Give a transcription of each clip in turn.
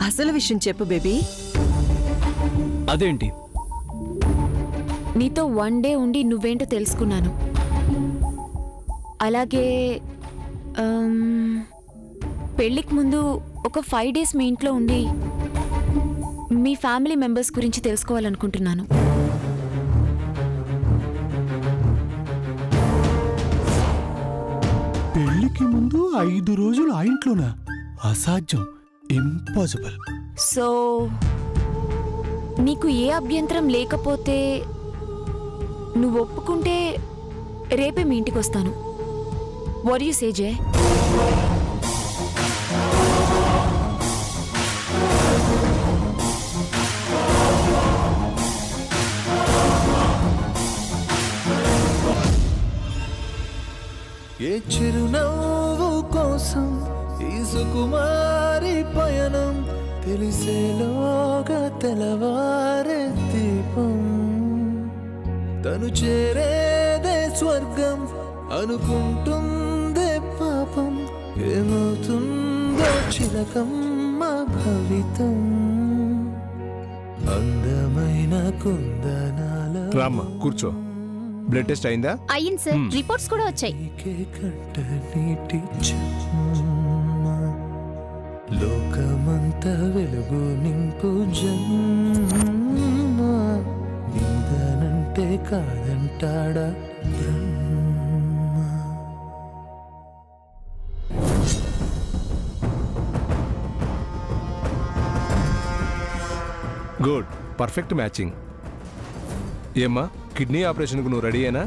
అసలు విషయం చెప్పు బేబీ. అదేంటి? నీతో 1 డే ఉండి నువ్వేంటో తెలుసుకున్నాను. అలాగే పెళ్ళికి ముందు ఒక 5 డేస్ మీ ఇంట్లో ఉండి మీ ఫ్యామిలీ మెంబర్స్ గురించి తెలుసుకోవాలనుకుంటున్నాను. పెళ్లికి ముందు 5 రోజులు ఆ ఇంట్లోనా? అసాధ్యం, ఇంపాసిబుల్. సో నీకు ఏ అభ్యంతరం లేకపోతే నువ్వు ఒప్పుకుంటే రేపే మీ ఇంటికి వస్తాను. వాట్ యు సే జే? ఏ చిరునవ్వు కోసం ఈ సుకుమారి పయనం, తెలిసేలోగా తెలవారే దీపం, తను చేరేదే స్వర్గం అనుకుంటుందే పాపం, ఏమవుతుందో చిలకమ్మ భవితం, అందమైన కుందనాల రామ్మ కూర్చో. బ్లడ్ టెస్ట్ అయిందా? అయ్యింది సార్, రిపోర్ట్స్ కూడా వచ్చాయి. కంట నీటి చెమ్మ, లోకమంత వెలుగు నింపు జన్మ, నీదనంటే కాదంటాడా బ్రహ్మ. Good, perfect matching. ఏమ్మా, కిడ్నీ ఆపరేషన్కు నువ్వు రెడీ అయినా?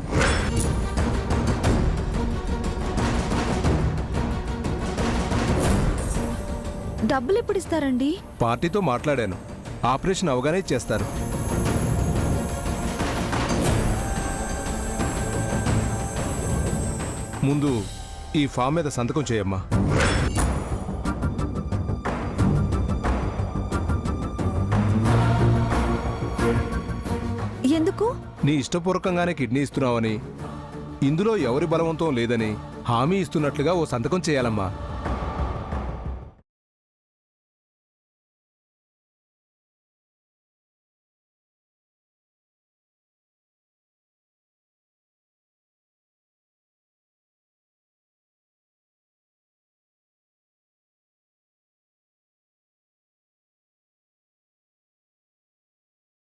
డబ్బులు ఎప్పుడు ఇస్తారండి? పార్టీతో మాట్లాడాను, ఆపరేషన్ అవగానే చేస్తారు. ముందు ఈ ఫామ్ మీద సంతకం చేయమ్మా. ఎందుకు? నీ ఇష్టపూర్వకంగానే కిడ్నీ ఇస్తున్నావని, ఇందులో ఎవరి బలవంతం లేదని హామీ ఇస్తున్నట్లుగా ఓ సంతకం చేయాలమ్మా.